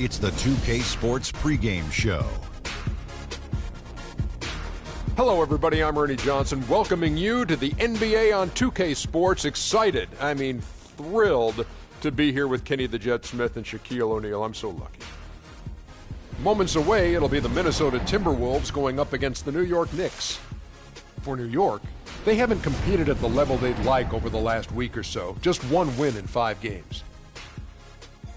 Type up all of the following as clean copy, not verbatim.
It's the 2K Sports pregame show. Hello, everybody. I'm Ernie Johnson, welcoming you to the NBA on 2K Sports. Excited, thrilled to be here with Kenny the Jet Smith and Shaquille O'Neal. I'm so lucky. Moments away, it'll be the Minnesota Timberwolves going up against the New York Knicks. For New York, they haven't competed at the level they'd like over the last week or so. Just one win in 5 games.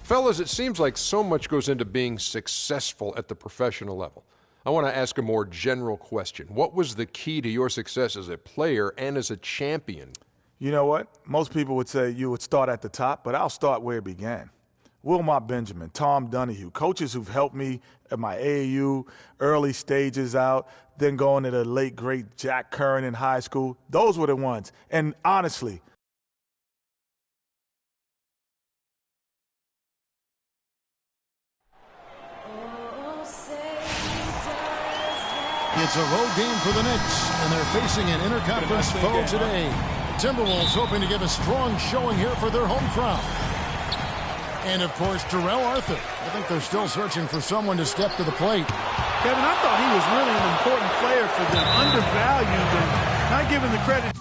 Fellas, it seems like so much goes into being successful at the professional level. I want to ask a more general question. What was the key to your success as a player and as a champion? You know what? Most people would say you would start at the top, but I'll start where it began. Wilmot Benjamin, Tom Donahue, coaches who've helped me at my AAU, early stages out, then going to the late, great Jack Curran in high school. Those were the ones. And honestly, it's a road game for the Knicks, and they're facing an interconference foe today. The Timberwolves hoping to give a strong showing here for their home crowd. And, of course, Terrell Arthur. I think they're still searching for someone to step to the plate. Kevin, I thought he was really an important player for them, undervalued and not given the credit.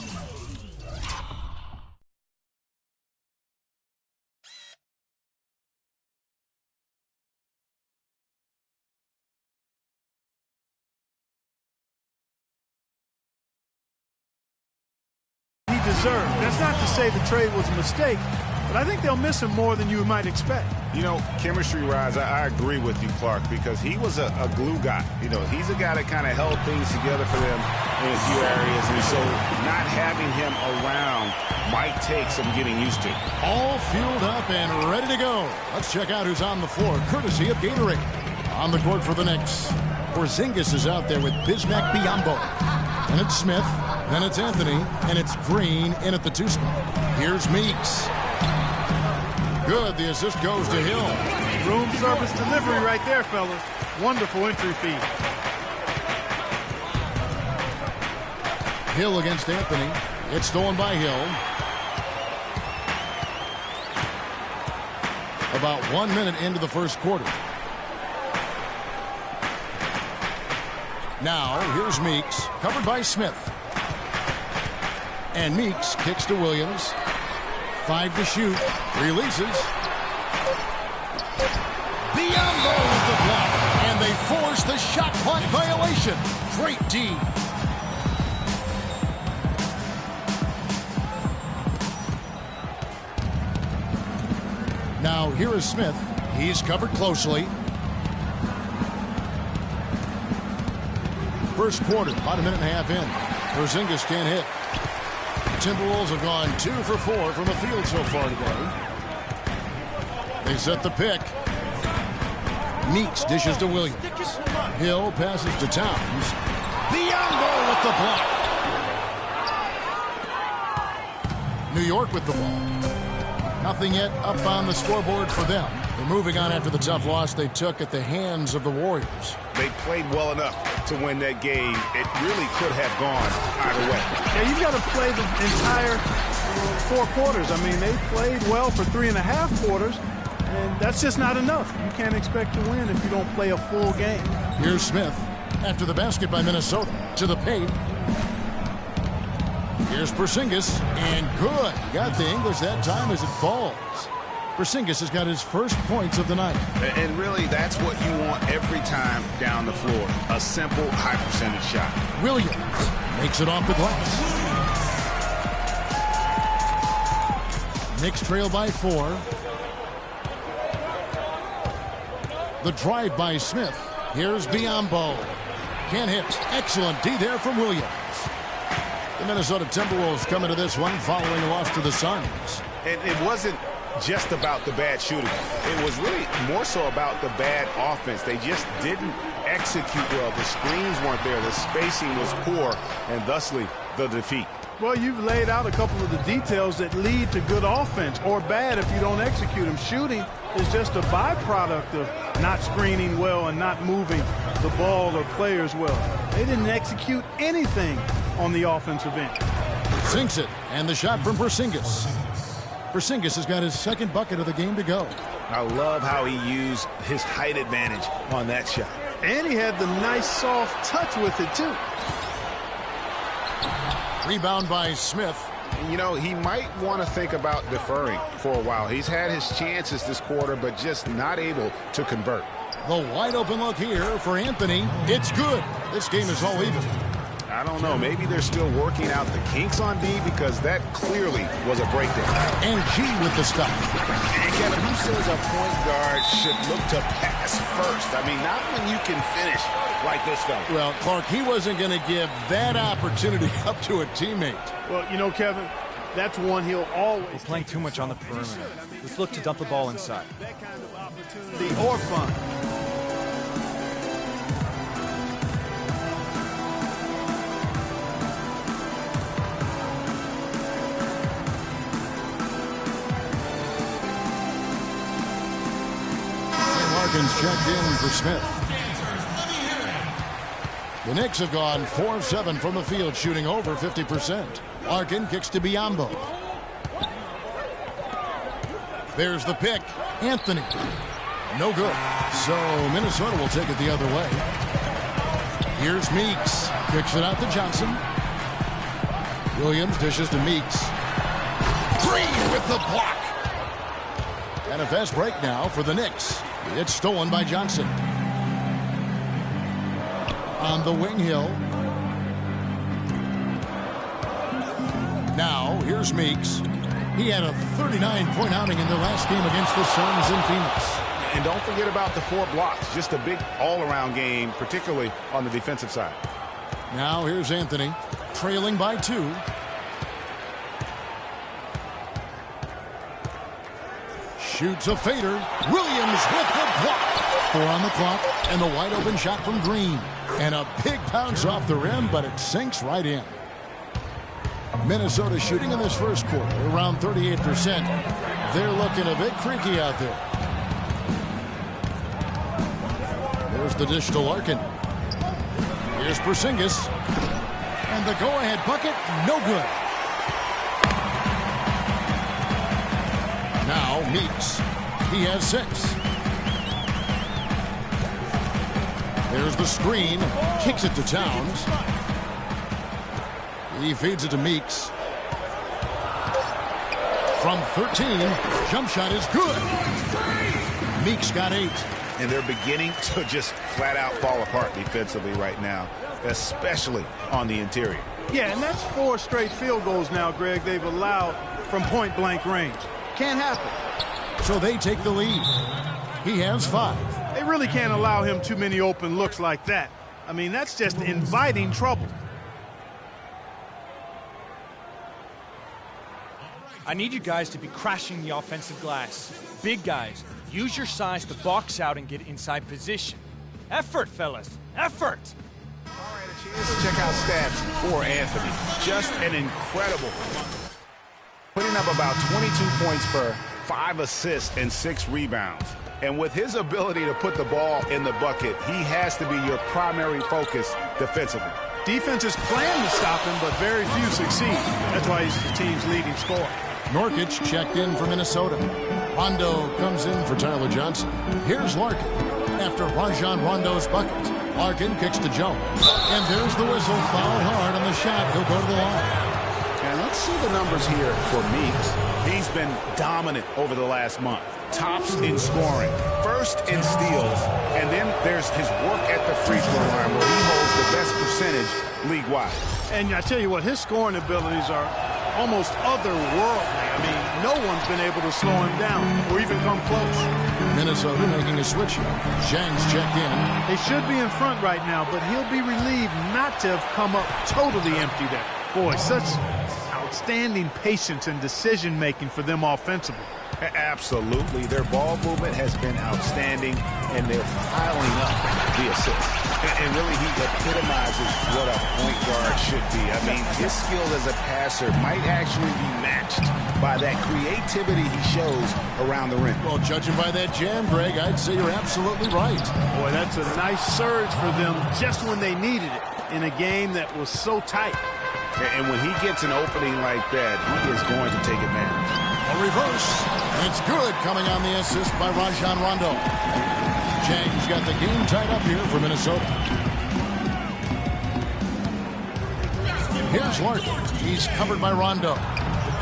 He deserved. That's not to say the trade was a mistake, but I think they'll miss him more than you might expect. You know, chemistry-wise, I agree with you, Clark, because he was a glue guy. You know, he's a guy that kind of held things together for them in a few areas, and so not having him around might take some getting used to. All fueled up and ready to go. Let's check out who's on the floor, courtesy of Gatorade. On the court for the Knicks, Porzingis is out there with Bismack Biyombo. And it's Smith, then it's Anthony, and it's Green in at the 2 spot. Here's Meeks. Good, the assist goes to Hill. Room service delivery right there, fellas. Wonderful entry feed. Hill against Anthony. It's stolen by Hill. About 1 minute into the first quarter. Now, here's Meeks, covered by Smith. And Meeks kicks to Williams. 5 to shoot. Releases. Biyombo with the block. And they force the shot clock violation. Great D. Now, here is Smith. He's covered closely. First quarter, about a minute and a half in. Porzingis can't hit. The Timberwolves have gone 2 for 4 from the field so far today. They set the pick. Meeks dishes to Williams. Hill passes to Towns. Biyombo with the block. New York with the ball. Nothing yet up on the scoreboard for them. They're moving on after the tough loss they took at the hands of the Warriors. They played well enough to win that game. It really could have gone either way. Yeah, you've got to play the entire 4 quarters. I mean, they played well for 3.5 quarters, and that's just not enough. You can't expect to win if you don't play a full game. Here's Smith after the basket by Minnesota to the paint. Here's Porzingis, and good. Got the English that time as it falls. Porzingis has got his first points of the night. And really, that's what you want every time down the floor. A simple, high-percentage shot. Williams makes it off the glass. Knicks trail by 4. The drive by Smith. Here's Biyombo. Can't hit. Excellent D there from Williams. The Minnesota Timberwolves coming to this one following a loss to the Suns. And it wasn't just about the bad shooting. It was really more so about the bad offense. They just didn't execute well. The screens weren't there. The spacing was poor, and thusly the defeat. Well, you've laid out a couple of the details that lead to good offense or bad if you don't execute them. Shooting is just a byproduct of not screening well and not moving the ball or players well. They didn't execute anything on the offensive end. Sinks it, and the shot from Porzingis. Porzingis has got his second bucket of the game to go. I love how he used his height advantage on that shot. And he had the nice soft touch with it, too. Rebound by Smith. You know, he might want to think about deferring for a while. He's had his chances this quarter, but just not able to convert. The wide open look here for Anthony. It's good. This game is all even. I don't know. Maybe they're still working out the kinks on D, because that clearly was a breakdown. And G with the stop. And Kevin, who says a point guard should look to pass first? I mean, not when you can finish like this fella. Well, Clark, he wasn't going to give that opportunity up to a teammate. Well, you know, Kevin, that's one he'll always. We're playing too much on the perimeter. Let's look to dump the ball inside. That kind of opportunity or fun. Larkin's checked in for Smith. The Knicks have gone 4-7 from the field, shooting over 50%. Larkin kicks to Biyombo. There's the pick. Anthony. No good. So Minnesota will take it the other way. Here's Meeks. Kicks it out to Johnson. Williams dishes to Meeks. Green with the block. And a fast break now for the Knicks. It's stolen by Johnson. On the wing hill. Now, here's Meeks. He had a 39-point outing in their last game against the Suns in Phoenix. And don't forget about the 4 blocks. Just a big all-around game, particularly on the defensive side. Now, here's Anthony, trailing by 2. Shoots a fader. Williams with the block. 4 on the clock, and the wide open shot from Green. And a big bounce off the rim, but it sinks right in. Minnesota shooting in this first quarter around 38%. They're looking a bit creaky out there. There's the dish to Larkin. Here's Porzingis. And the go-ahead bucket, no good. Now Meeks. He has 6. There's the screen. Kicks it to Towns. He feeds it to Meeks. From 13, jump shot is good. Meeks got 8. And they're beginning to just flat out fall apart defensively right now, especially on the interior. Yeah, and that's 4 straight field goals now, Greg, they've allowed from point-blank range. Can't happen. So they take the lead. He has 5. They really can't allow him too many open looks like that. I mean, that's just inviting trouble. I need you guys to be crashing the offensive glass. Big guys, use your size to box out and get inside position. Effort, fellas. Effort! All right, a chance to check out stats for Anthony. Just an incredible one. Putting up about 22 points per 5 assists and 6 rebounds. And with his ability to put the ball in the bucket, he has to be your primary focus defensively. Defenses plan to stop him, but very few succeed. That's why he's the team's leading scorer. Norkic checked in for Minnesota. Rondo comes in for Tyler Johnson. Here's Larkin. After Rajon Rondo's bucket, Larkin kicks to Jones. And there's the whistle. Foul hard on the shot. He'll go to the line. And let's see the numbers here for Meeks. He's been dominant over the last month. Tops in scoring, first in steals, and then there's his work at the free throw line where he holds the best percentage league-wide. And I tell you what, his scoring abilities are almost otherworldly. I mean, no one's been able to slow him down or even come close. Minnesota making a switch here. Zhang's checked in. They should be in front right now, but he'll be relieved not to have come up totally empty there. Boy, such outstanding patience and decision-making for them offensively. Absolutely. Their ball movement has been outstanding, and they're piling up the assists. And really, he epitomizes what a point guard should be. I mean, his skill as a passer might actually be matched by that creativity he shows around the rim. Well, judging by that jam, Greg, I'd say you're absolutely right. Boy, that's a nice surge for them just when they needed it in a game that was so tight. And when he gets an opening like that, he is going to take advantage. A reverse. And it's good, coming on the assist by Rajon Rondo. Jang's got the game tied up here for Minnesota. Here's Larkin. He's covered by Rondo.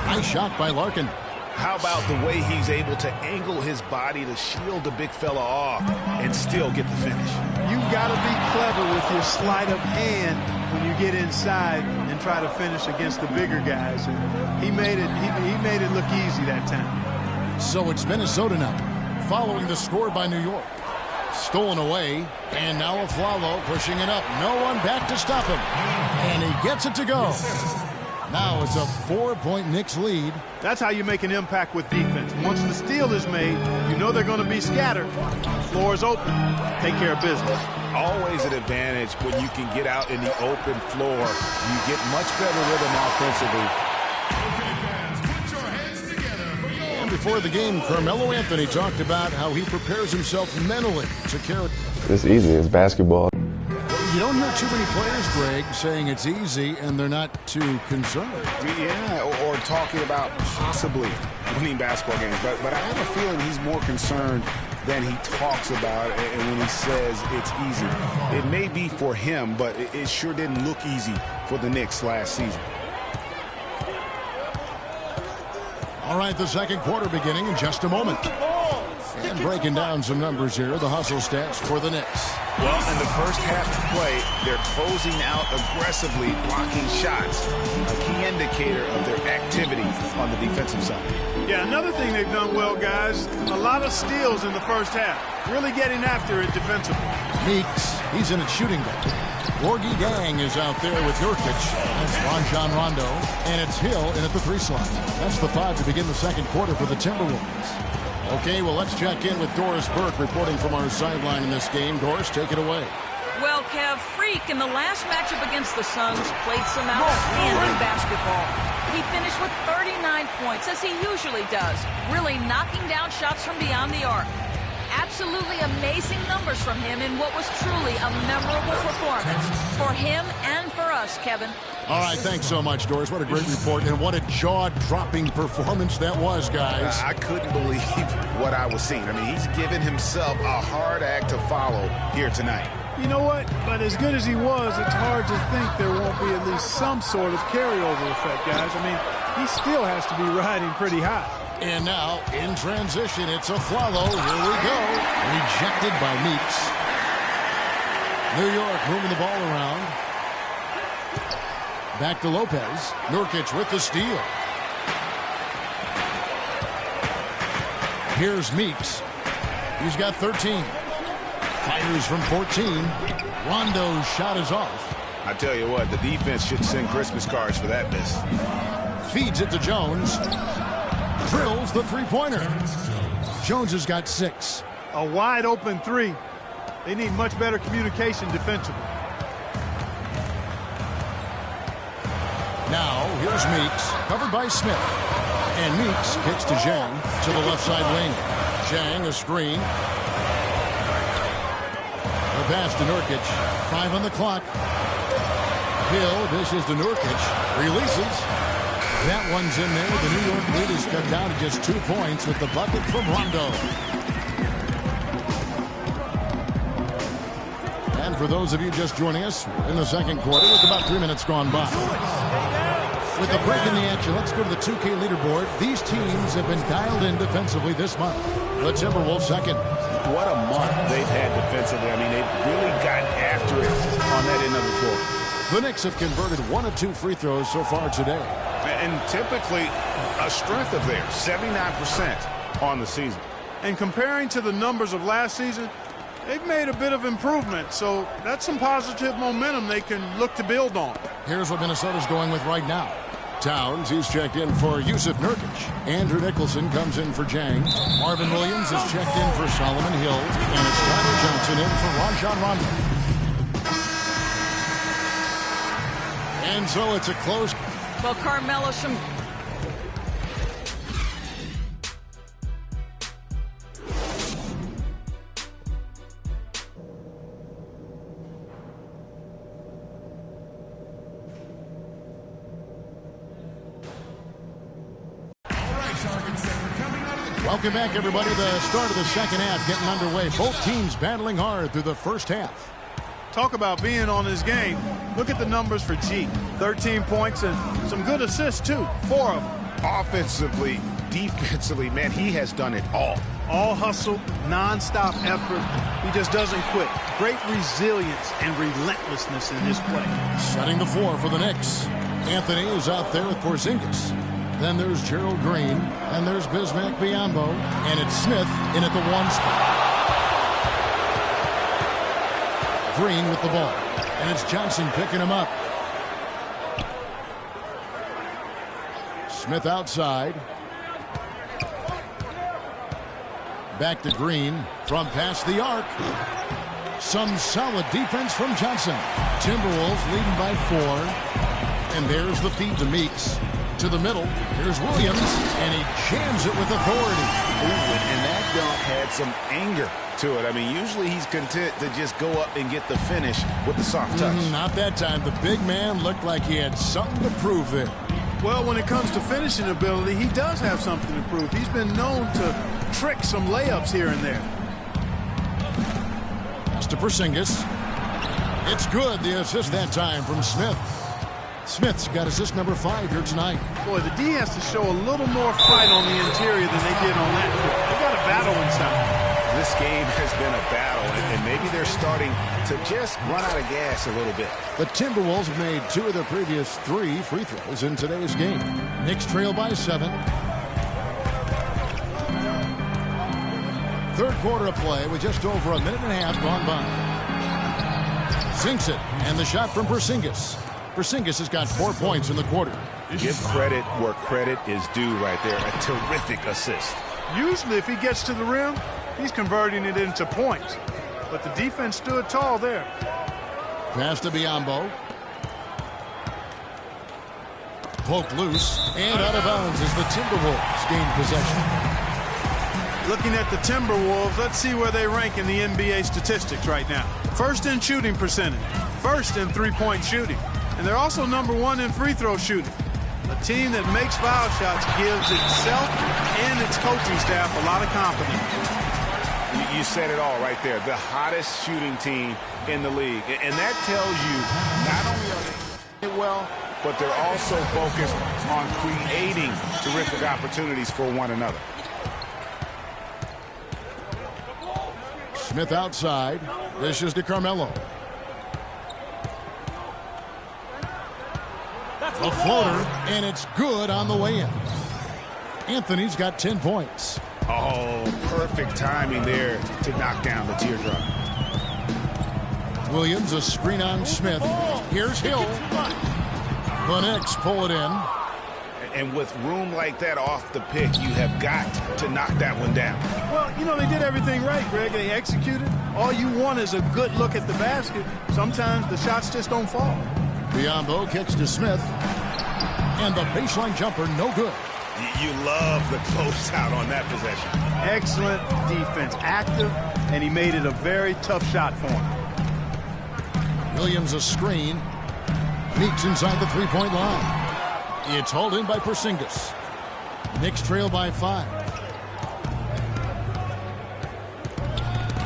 Nice shot by Larkin. How about the way he's able to angle his body to shield the big fella off and still get the finish? You've got to be clever with your sleight of hand when you get inside and try to finish against the bigger guys. And he made it look easy that time. So it's Minnesota now, following the score by New York. Stolen away, and now Aflalo pushing it up. No one back to stop him. And he gets it to go. Now it's a 4-point Knicks lead. That's how you make an impact with defense. Once the steal is made, you know they're going to be scattered. Floor is open. Take care of business. Always an advantage when you can get out in the open floor. You get much better rhythm offensively. And before the game, Carmelo Anthony talked about how he prepares himself mentally to carry. It's easy. It's basketball. You don't hear too many players, Greg, saying it's easy and they're not too concerned. Yeah, or talking about possibly winning basketball games. But I have a feeling he's more concerned than he talks about and when he says it's easy. It may be for him, but it sure didn't look easy for the Knicks last season. All right, the second quarter beginning in just a moment. And breaking down some numbers here, the hustle stats for the Knicks. Well, in the first half of play, they're closing out aggressively, blocking shots, a key indicator of their activity on the defensive side. Yeah, another thing they've done well, guys, a lot of steals in the first half. Really getting after it defensively. Meeks, he's in at shooting guard. Gorgie Gang is out there with Nurkic. That's Rajon Rondo. And it's Hill in at the 3 slot. That's the 5 to begin the second quarter for the Timberwolves. Okay, well, let's check in with Doris Burke reporting from our sideline in this game. Doris, take it away. Well, Kev, Freak in the last matchup against the Suns played some outstanding basketball. He finished with 39 points, as he usually does, really knocking down shots from beyond the arc. Absolutely amazing numbers from him in what was truly a memorable performance for him and for us, Kevin. All right, thanks so much, Doris. What a great report, and what a jaw-dropping performance that was, guys. I couldn't believe what I was seeing. I mean, he's given himself a hard act to follow here tonight. You know what? But as good as he was, it's hard to think there won't be at least some sort of carryover effect, guys. I mean, he still has to be riding pretty high. And now, in transition, it's Aflalo. Here we go. Rejected by Meeks. New York moving the ball around. Back to Lopez. Nurkic with the steal. Here's Meeks. He's got 13. Fires from 14. Rondo's shot is off. I tell you what, the defense should send Christmas cards for that miss. Feeds it to Jones. Drills the three-pointer. Jones has got 6. A wide open 3. They need much better communication defensively. Now, here's Meeks, covered by Smith. And Meeks kicks to Zhang to the left side wing. Zhang, a screen. The pass to Nurkic. 5 on the clock. Hill dishes to Nurkic. Releases. That one's in there. The New York lead is cut down to just 2 points with the bucket from Rondo. And for those of you just joining us, we're in the second quarter with about 3 minutes gone by. With the break in the action, let's go to the 2K leaderboard. These teams have been dialed in defensively this month. The Timberwolves second. What a month they've had defensively. I mean, they've really gotten after it on that end of the floor. The Knicks have converted 1 of 2 free throws so far today. And typically a strength of theirs, 79% on the season. And comparing to the numbers of last season, they've made a bit of improvement. So that's some positive momentum they can look to build on. Here's what Minnesota's going with right now. Towns, he's checked in for Yusuf Nurkic. Andrew Nicholson comes in for Zhang. Marvin Williams is checked in for Solomon Hill. And it's Tyler Johnson in for Rajon Rondo. And so it's a close. Well, Carmelo, some Welcome back, everybody. The start of the second half getting underway. Both teams battling hard through the first half. Talk about being on his game. Look at the numbers for G. 13 points and some good assists, too. 4 of them. Offensively, defensively, man, he has done it all. All hustle, non-stop effort. He just doesn't quit. Great resilience and relentlessness in his play. Setting the floor for the Knicks. Anthony is out there with Porzingis. Then there's Gerald Green, and there's Bismack Biyombo, and it's Smith in at the 1 spot. Green with the ball, and it's Johnson picking him up. Smith outside. Back to Green from past the arc. Some solid defense from Johnson. Timberwolves leading by 4. And there's the feed to Meeks. To the middle, here's Williams, and he jams it with authority. Ooh, and that dunk had some anger to it. I mean, usually he's content to just go up and get the finish with the soft touch. Not that time. The big man looked like he had something to prove there. Well, when it comes to finishing ability, he does have something to prove. He's been known to trick some layups here and there. Pass to Porzingis. It's good. The assist that time from Smith. Smith's got assist number 5 here tonight. Boy, the D has to show a little more fight on the interior than they did on that court. They got a battle inside. This game has been a battle, and maybe they're starting to just run out of gas a little bit. The Timberwolves have made 2 of their previous 3 free throws in today's game. Knicks trail by 7. Third quarter of play with just over a minute and a half gone by. Sinks it, and the shot from Porzingis. Porzingis has got 4 points in the quarter. Give credit where credit is due right there. A terrific assist. Usually if he gets to the rim, he's converting it into points. But the defense stood tall there. Pass to Biyombo. Poked loose and out of bounds as the Timberwolves gain possession. Looking at the Timberwolves, let's see where they rank in the NBA statistics right now. First in shooting percentage. First in three-point shooting. And they're also number 1 in free throw shooting. A team that makes foul shots gives itself and its coaching staff a lot of confidence. You said it all right there. The hottest shooting team in the league. And that tells you not only are they doing it well, but they're also focused on creating terrific opportunities for one another. Smith outside. This is to Carmelo. A floater, and it's good on the way in. Anthony's got 10 points. Oh, perfect timing there to knock down the teardrop. Williams, a screen on Smith. Here's Hill. The Knicks pull it in. And with room like that off the pick, you have got to knock that one down. Well, you know, they did everything right, Greg. They executed. All you want is a good look at the basket. Sometimes the shots just don't fall. Biyombo kicks to Smith. And the baseline jumper, no good. You love the closeout on that possession. Excellent defense. Active, and he made it a very tough shot for him. Williams a screen. Meeks inside the three-point line. It's hauled in by Porzingis. Knicks trail by 5.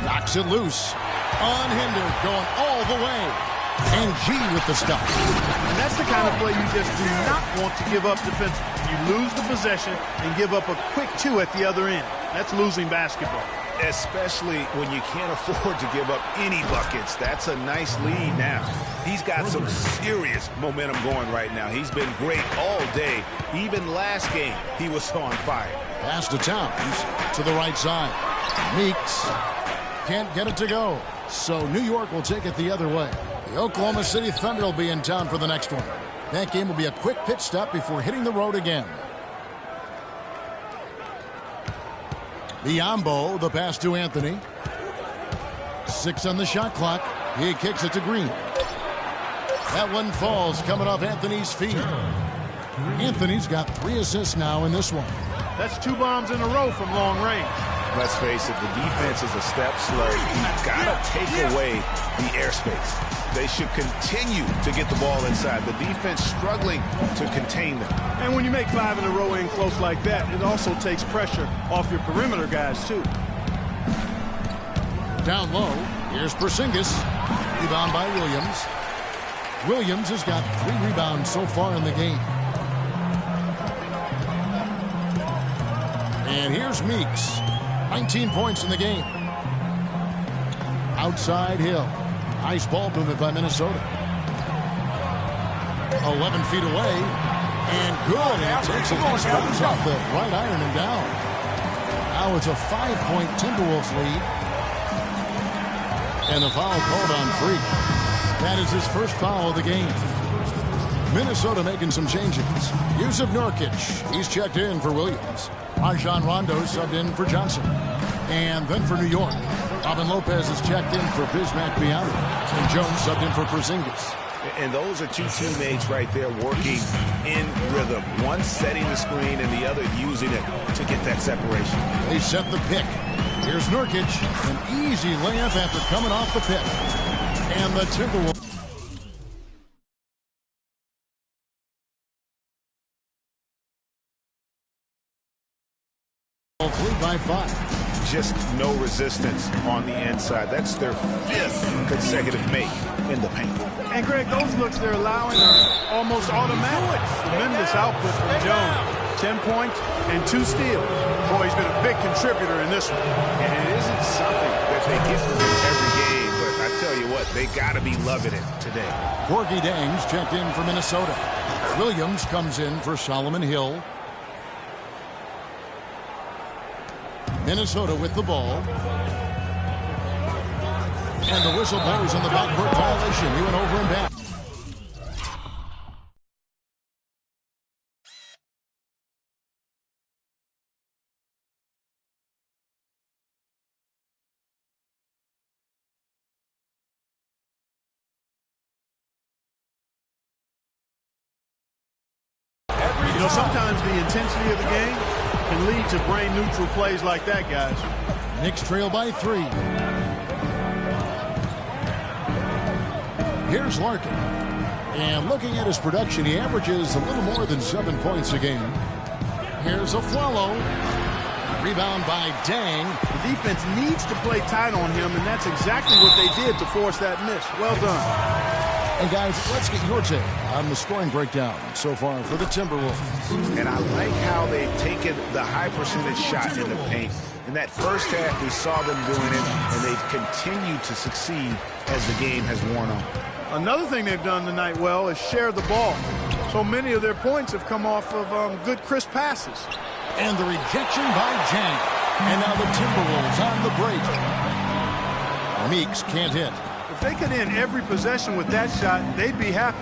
Knocks it loose. Unhindered, going all the way. And G with the stop. And that's the kind of play you just do not want to give up defensively. You lose the possession and give up a quick 2 at the other end. That's losing basketball. Especially when you can't afford to give up any buckets. That's a nice lead now. He's got some serious momentum going right now. He's been great all day. Even last game, he was on fire. Pass to Towns to the right side. Meeks can't get it to go. So New York will take it the other way. The Oklahoma City Thunder will be in town for the next one. That game will be a quick pit stop before hitting the road again. Biyombo, the pass to Anthony. 6 on the shot clock. He kicks it to Green. That one falls coming off Anthony's feet. Anthony's got 3 assists now in this one. That's 2 bombs in a row from long range. let's face it, the defense is a step slow. You've got to take away the airspace. They should continue to get the ball inside. The defense struggling to contain them. And when you make 5 in a row in close like that, it also takes pressure off your perimeter guys, too. Down low, here's Porzingis. Rebound by Williams. Williams has got 3 rebounds so far in the game. And here's Meeks. 19 points in the game. Outside Hill. Nice ball movement by Minnesota. 11 feet away. And good. And it takes a nice bounce off the right iron and down. Now it's a 5-point Timberwolves lead. And the foul called on Freak. That is his first foul of the game. Minnesota making some changes. Yusuf Nurkic. He's checked in for Williams. Rajon Rondo subbed in for Johnson. And then for New York, Robin Lopez is checked in for Bismack Biyombo. And Jones subbed in for Porzingis. And those are 2 teammates right there working in rhythm. One setting the screen and the other using it to get that separation. They set the pick. Here's Nurkic. An easy layup after coming off the pick. And the Timberwolves. Lead by 5. Just no resistance on the inside. That's their 5th consecutive make in the paint. And, Greg, those looks they're allowing are almost automatic. Tremendous output from Jones. 10 points and 2 steals. Boy, he's been a big contributor in this one. And it isn't something that they get from him every game, but I tell you what, they got to be loving it today. Gorgie Dangs checked in for Minnesota. Williams comes in for Solomon Hill. Minnesota with the ball. And the whistle blows on the backcourt violation. He went over and back. You know, sometimes the intensity of the game can lead to brain-neutral plays like that, guys. Knicks trail by 3. Here's Larkin. And looking at his production, he averages a little more than 7 points a game. Here's a Afflalo. Rebound by Dang. The defense needs to play tight on him, and that's exactly what they did to force that miss. Well done. And guys, let's get your take on the scoring breakdown so far for the Timberwolves. And I like how they've taken the high percentage shot in the paint. In that first half, we saw them doing it, and they've continued to succeed as the game has worn on. Another thing they've done tonight well is share the ball. So many of their points have come off of good, crisp passes. And the rejection by Jang. And now the Timberwolves on the break. Meeks can't hit. If they could end every possession with that shot, they'd be happy.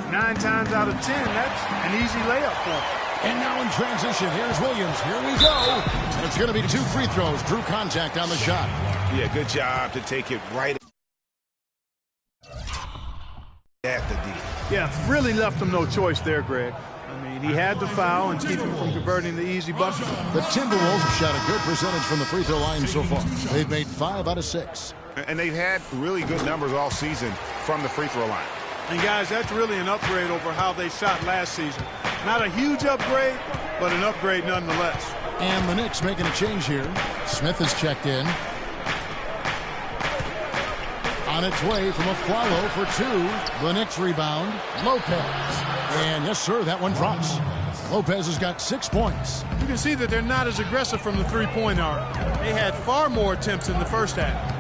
9 times out of 10, that's an easy layup for them. And now in transition, here's Williams. Here we go. And it's going to be 2 free throws. Drew contact on the shot. Yeah, good job to take it right at the D. Yeah, really left him no choice there, Greg. I mean, he had to foul and keep him from converting the easy bucket. The Timberwolves have shot a good percentage from the free throw line so far. They've made 5 out of 6. And they've had really good numbers all season from the free throw line. And, guys, that's really an upgrade over how they shot last season. Not a huge upgrade, but an upgrade nonetheless. And the Knicks making a change here. Smith is checked in. On its way from Afflalo for 2. The Knicks rebound. Lopez. And, yes, sir, that one drops. Lopez has got 6 points. You can see that they're not as aggressive from the three-point arc. They had far more attempts in the first half.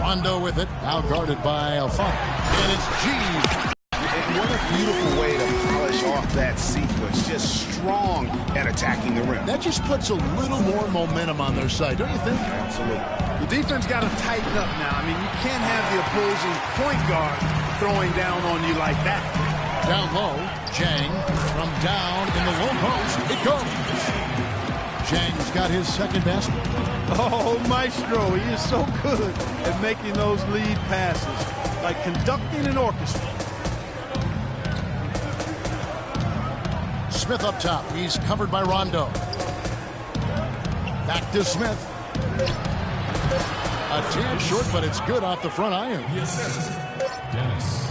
Rondo with it, now guarded by Alfano. And it's G. And what a beautiful way to polish off that sequence. Just strong at attacking the rim. That just puts a little more momentum on their side, don't you think? Absolutely. The defense got to tighten up now. I mean, you can't have the opposing point guard throwing down on you like that. Down low, Jang from down in the low post. It goes. Jang's got his second basket. Oh, Maestro, he is so good at making those lead passes, like conducting an orchestra. Smith up top. He's covered by Rondo. Back to Smith. A tad short, but it's good off the front iron. Dennis.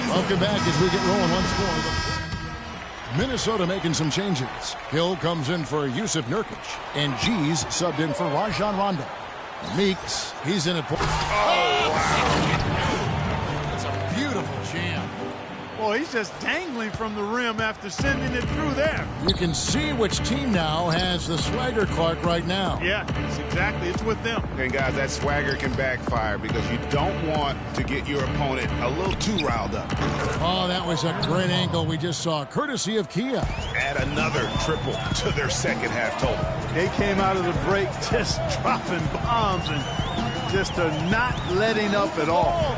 Welcome back as we get rolling once more. Minnesota making some changes. Hill comes in for Yusuf Nurkic, and G's subbed in for Rajon Rondo. Meeks, he's in at point. Oh, wow. It's a beautiful jam. Boy, he's just dangling from the rim after sending it through there. You can see which team now has the swagger, Clark, right now. Yeah, it's exactly. It's with them. And guys, that swagger can backfire because you don't want to get your opponent a little too riled up. Oh, that was a great angle we just saw, courtesy of Kia. Add another triple to their second half total. They came out of the break just dropping bombs and just not letting up at all.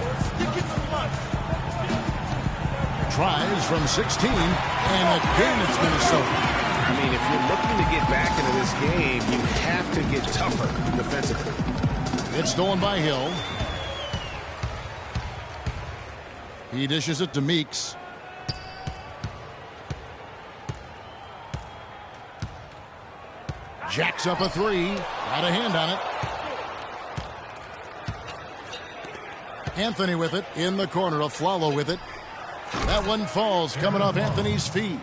Tries from 16, and again it's Minnesota. I mean, if you're looking to get back into this game, you have to get tougher defensively. It's stolen by Hill. He dishes it to Meeks. Jacks up a three. Got a hand on it. Anthony with it in the corner. Aflalo with it. That one falls coming off Anthony's feet.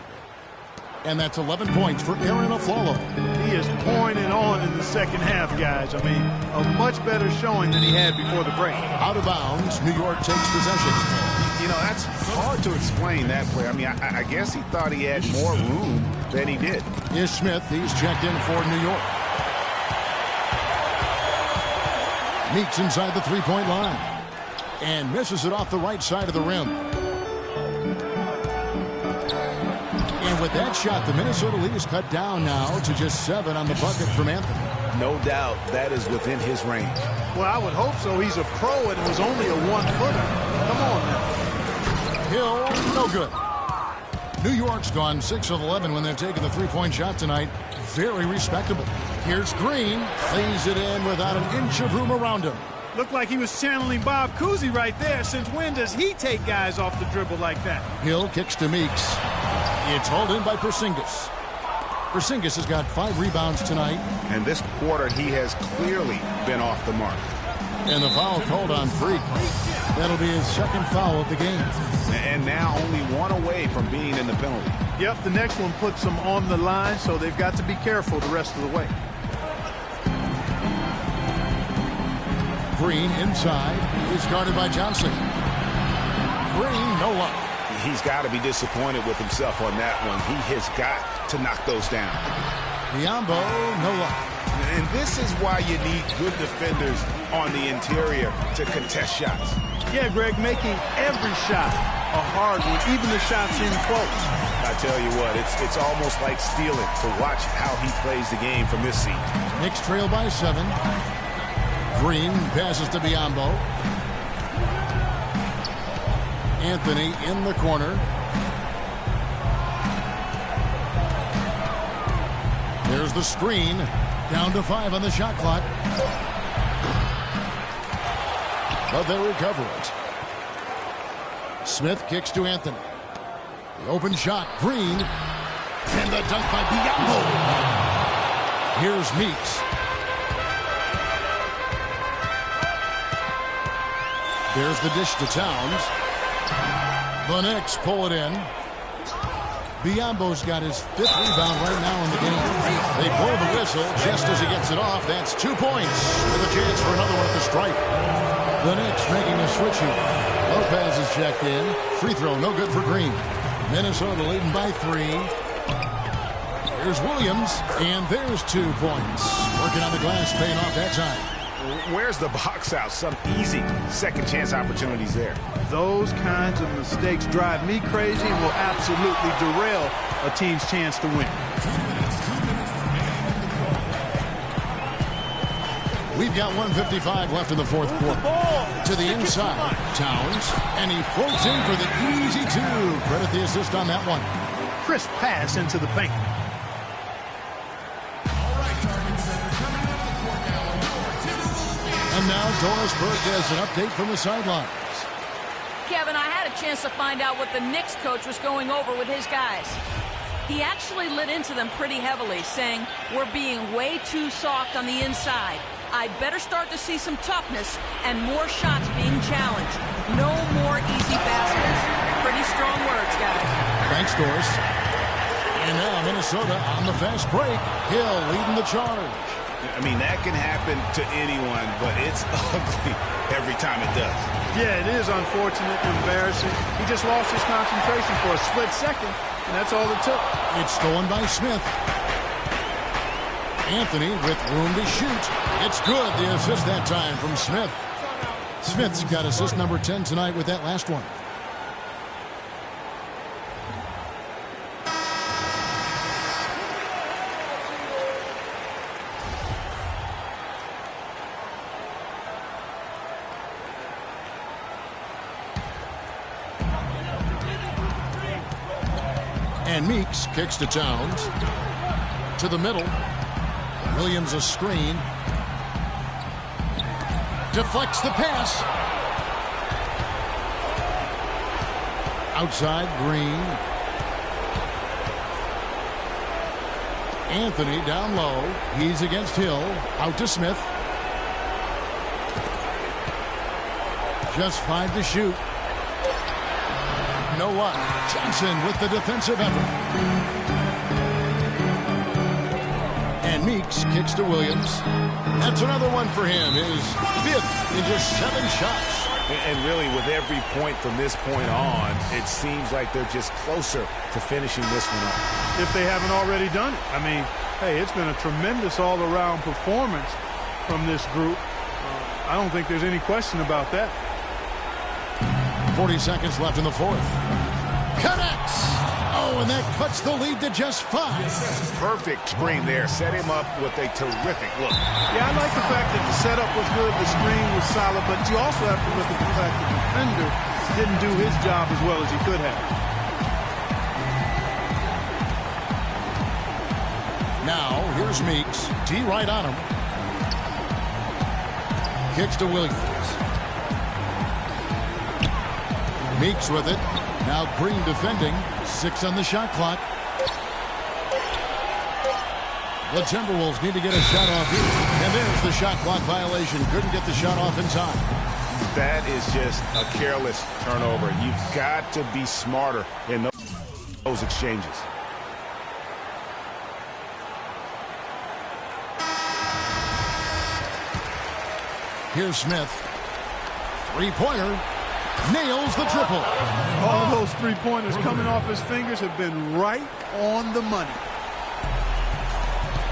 And that's 11 points for Aaron Aflalo. He is pouring it on in the second half, guys. I mean, a much better showing than he had before the break. Out of bounds, New York takes possession. You know, that's hard to explain that play. I mean, I guess he thought he had more room than he did. Here's Smith. He's checked in for New York. Meeks inside the three-point line. And misses it off the right side of the rim. And with that shot, the Minnesota lead is cut down now to just 7 on the bucket from Anthony. No doubt that is within his range. Well, I would hope so. He's a pro and it was only a one-footer. Come on now. Hill, no good. New York's gone 6 of 11 when they're taking the three-point shot tonight. Very respectable. Here's Green. Lays it in without an inch of room around him. Looked like he was channeling Bob Cousy right there. Since when does he take guys off the dribble like that? Hill kicks to Meeks. It's hauled in by Porzingis. Porzingis has got 5 rebounds tonight. And this quarter, he has clearly been off the mark. And the foul called on Freak. That'll be his second foul of the game. And now only one away from being in the penalty. Yep, the next one puts them on the line, so they've got to be careful the rest of the way. Green inside is guarded by Johnson. Green, no luck. He's got to be disappointed with himself on that one. He has got to knock those down. Biombo, no luck. And this is why you need good defenders on the interior to contest shots. Yeah, Greg, making every shot a hard one, even the shots in close. I tell you what, it's almost like stealing to watch how he plays the game from this seat. Knicks trail by 7. Green passes to Biombo. Anthony in the corner. There's the screen. Down to 5 on the shot clock. But they recover it. Smith kicks to Anthony. The open shot, Green. And the dunk by Biombo. Here's Meeks. There's the dish to Towns. The Knicks pull it in. Biombo's got his 5th rebound right now in the game. They blow the whistle just as he gets it off. That's 2 points with a chance for another one at the stripe. The Knicks making a switch here. Lopez is checked in. Free throw, no good for Green. Minnesota leading by 3. There's Williams, and there's 2 points. Working on the glass, paying off that time. Where's the box out? Some easy second chance opportunities there. Those kinds of mistakes drive me crazy and will absolutely derail a team's chance to win. We've got 1:55 left in the fourth quarter. To the inside, Towns, and he floats in for the easy 2. Credit the assist on that one. Crisp pass into the paint. And now Doris Burke has an update from the sidelines. Kevin, I had a chance to find out what the Knicks coach was going over with his guys. He actually lit into them pretty heavily, saying, "We're being way too soft on the inside. I'd better start to see some toughness and more shots being challenged. No more easy baskets." Pretty strong words, guys. Thanks, Doris. And now Minnesota on the fast break. Hill leading the charge. I mean, that can happen to anyone, but it's ugly every time it does. Yeah, it is unfortunate, embarrassing. He just lost his concentration for a split second, and that's all it took. It's stolen by Smith. Anthony with room to shoot. It's good. The assist that time from Smith. Smith's got assist number 10 tonight with that last one. And Meeks kicks to Towns. To the middle. Williams a screen. Deflects the pass. Outside, Green. Anthony down low. He's against Hill. Out to Smith. Just 5 to shoot. No luck. Johnson with the defensive effort. And Meeks kicks to Williams. That's another one for him. His 5th in just 7 shots. And really, with every point from this point on, it seems like they're just closer to finishing this one up. If they haven't already done it. I mean, hey, it's been a tremendous all-around performance from this group. I don't think there's any question about that. 40 seconds left in the 4th. Connects! Oh, and that cuts the lead to just 5. Perfect screen there. Set him up with a terrific look. Yeah, I like the fact that the setup was good, the screen was solid, but you also have to look at the fact that the defender didn't do his job as well as he could have. Now, here's Meeks. T right on him. Kicks to Williams. Meeks with it. Now Green defending. 6 on the shot clock. The Timberwolves need to get a shot off here. And there's the shot clock violation. Couldn't get the shot off in time. That is just a careless turnover. You've got to be smarter in those exchanges. Here's Smith. Three-pointer. Nails the triple. All those three-pointers coming off his fingers have been right on the money.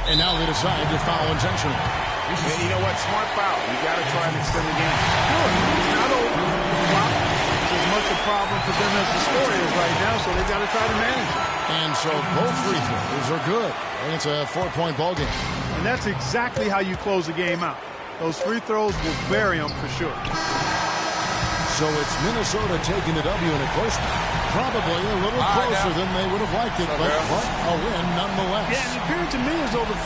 And now they decide to foul intentionally. And you know what? Smart foul. You got to try and extend the game. Sure. It's not over. It's as much a problem for them as the score is right now, so they've got to try to manage it. And so both free throws are good. And it's a 4-point ball game. And that's exactly how you close the game out. Those free throws will bury them for sure. So it's Minnesota taking the W in a close one. Probably a little closer than they would have liked it, but a win nonetheless. Yeah, and it appeared to me as though the...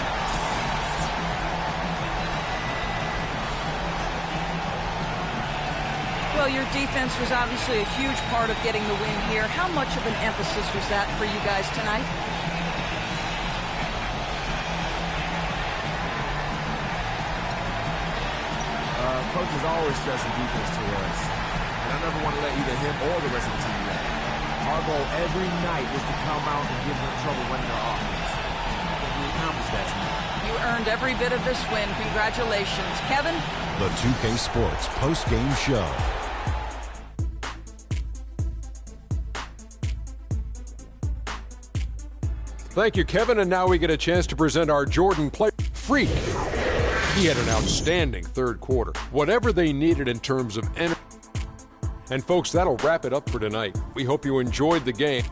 Well, your defense was obviously a huge part of getting the win here. How much of an emphasis was that for you guys tonight? Coach is always stressing defense to us. And I never want to let either him or the rest of the team down. Our goal every night is to come out and give them trouble running their offense. I think we accomplished that tonight. You earned every bit of this win. Congratulations. Kevin? The 2K Sports post-game show. Thank you, Kevin. And now we get a chance to present our Jordan play freak. He had an outstanding third quarter. Whatever they needed in terms of energy. And folks, that'll wrap it up for tonight. We hope you enjoyed the game.